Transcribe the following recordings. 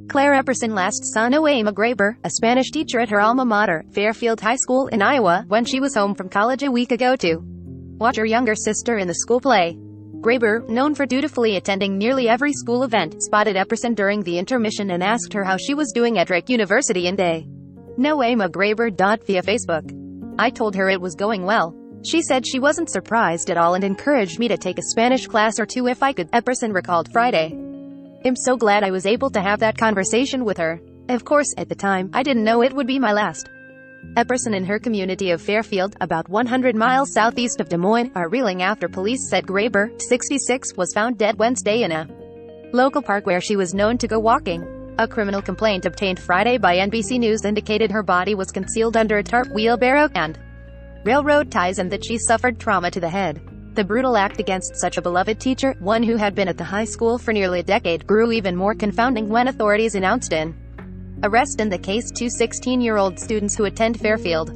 Claire Epperson last saw Nohema Graber, a Spanish teacher at her alma mater, Fairfield High School in Iowa, when she was home from college a week ago to watch her younger sister in the school play. Graber, known for dutifully attending nearly every school event, spotted Epperson during the intermission and asked her how she was doing at Drake University in day. Nohema Graber. Via Facebook. I told her it was going well. She said she wasn't surprised at all and encouraged me to take a Spanish class or two if I could, Epperson recalled Friday. I'm so glad I was able to have that conversation with her. Of course, at the time, I didn't know it would be my last. Epperson and her community of Fairfield, about 100 miles southeast of Des Moines, are reeling after police said Graber, 66, was found dead Wednesday in a local park where she was known to go walking. A criminal complaint obtained Friday by NBC News indicated her body was concealed under a tarp, wheelbarrow, and railroad ties and that she suffered trauma to the head. The brutal act against such a beloved teacher, one who had been at the high school for nearly a decade, grew even more confounding when authorities announced an arrest in the case. Two 16-year-old students who attend Fairfield.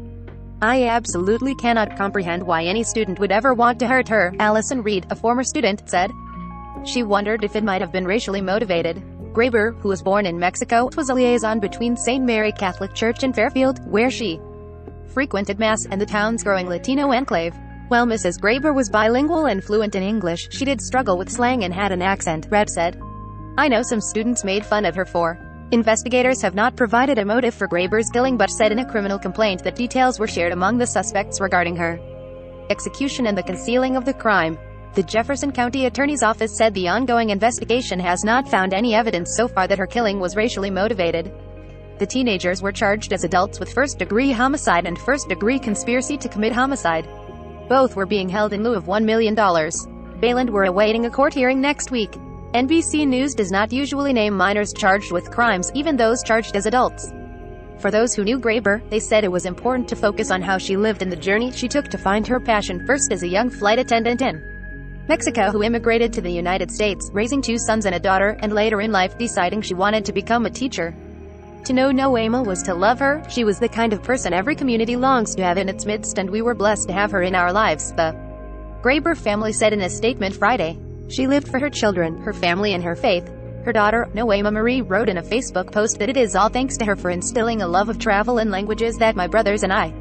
I absolutely cannot comprehend why any student would ever want to hurt her, Allison Reed, a former student, said. She wondered if it might have been racially motivated. Graber, who was born in Mexico, was a liaison between St. Mary Catholic Church in Fairfield, where she frequented Mass, and the town's growing Latino enclave. While Mrs. Graber was bilingual and fluent in English, she did struggle with slang and had an accent, Reed said. I know some students made fun of her for. Investigators have not provided a motive for Graber's killing but said in a criminal complaint that details were shared among the suspects regarding her execution and the concealing of the crime. The Jefferson County Attorney's Office said the ongoing investigation has not found any evidence so far that her killing was racially motivated. The teenagers were charged as adults with first-degree homicide and first-degree conspiracy to commit homicide. Both were being held in lieu of $1 million. Bail and were awaiting a court hearing next week. NBC News does not usually name minors charged with crimes, even those charged as adults. For those who knew Graber, they said it was important to focus on how she lived and the journey she took to find her passion, first as a young flight attendant in Mexico who immigrated to the United States, raising 2 sons and a daughter, and later in life deciding she wanted to become a teacher. To know Nohema was to love her. She was the kind of person every community longs to have in its midst, and we were blessed to have her in our lives, the Graber family said in a statement Friday. She lived for her children, her family and her faith. Her daughter, Nohema Marie, wrote in a Facebook post that it is all thanks to her for instilling a love of travel and languages that my brothers and I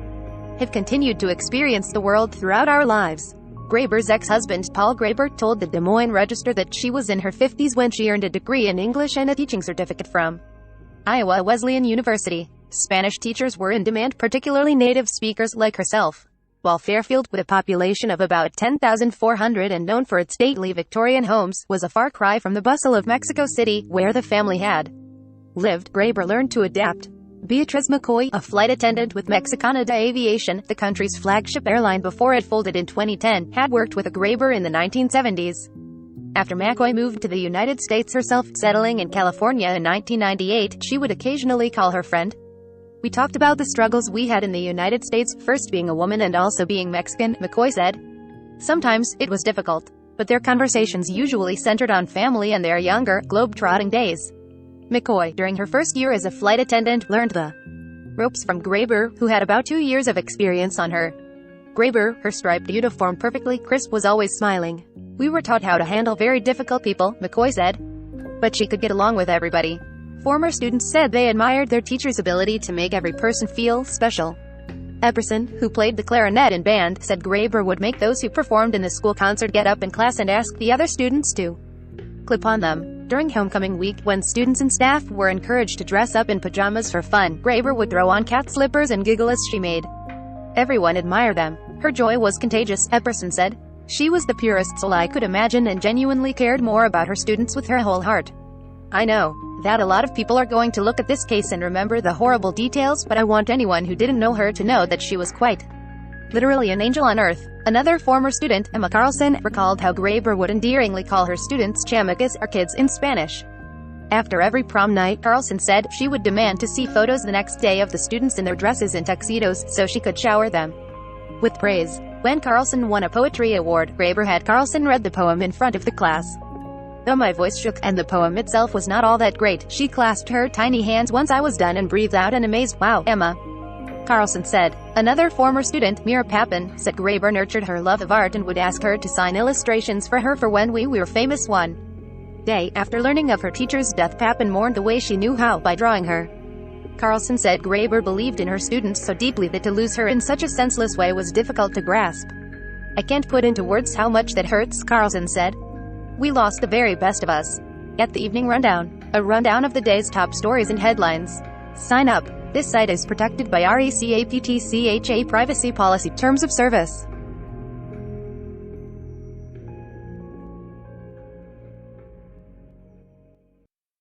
have continued to experience the world throughout our lives. Graber's ex-husband, Paul Graber, told the Des Moines Register that she was in her 50s when she earned a degree in English and a teaching certificate from Iowa Wesleyan University. Spanish teachers were in demand, particularly native speakers like herself. While Fairfield, with a population of about 10,400 and known for its stately Victorian homes, was a far cry from the bustle of Mexico City, where the family had lived, Graber learned to adapt. Beatriz McCoy, a flight attendant with Mexicanada Aviation, the country's flagship airline before it folded in 2010, had worked with a Graber in the 1970s. After McCoy moved to the United States herself, settling in California in 1998, she would occasionally call her friend. We talked about the struggles we had in the United States, first being a woman and also being Mexican, McCoy said. Sometimes, it was difficult. But their conversations usually centered on family and their younger, globe-trotting days. McCoy, during her first year as a flight attendant, learned the ropes from Graber, who had about 2 years of experience on her. Graber, her striped uniform perfectly crisp, was always smiling. We were taught how to handle very difficult people, McCoy said. But she could get along with everybody. Former students said they admired their teacher's ability to make every person feel special. Epperson, who played the clarinet in band, said Graber would make those who performed in the school concert get up in class and ask the other students to clip on them. During homecoming week, when students and staff were encouraged to dress up in pajamas for fun, Graber would throw on cat slippers and giggle as she made everyone admire them. Her joy was contagious, Epperson said. She was the purest soul I could imagine and genuinely cared more about her students with her whole heart. I know that a lot of people are going to look at this case and remember the horrible details, but I want anyone who didn't know her to know that she was quite literally an angel on earth. Another former student, Emma Carlson, recalled how Graber would endearingly call her students chamacas, or kids, in Spanish. After every prom night, Carlson said, she would demand to see photos the next day of the students in their dresses and tuxedos, so she could shower them with praise. When Carlson won a poetry award, Graber had Carlson read the poem in front of the class. Though my voice shook, and the poem itself was not all that great, she clasped her tiny hands once I was done and breathed out an amazed, "Wow, Emma," Carlson said. Another former student, Mira Papin, said Graber nurtured her love of art and would ask her to sign illustrations for her for when we were famous. One day after learning of her teacher's death. Papin mourned the way she knew how by drawing her. Carlson said Graber believed in her students so deeply that to lose her in such a senseless way was difficult to grasp. "I can't put into words how much that hurts," Carlson said. "We lost the very best of us." Get the evening rundown. A rundown of the day's top stories and headlines. Sign up. This site is protected by RECAPTCHA privacy policy. Terms of service.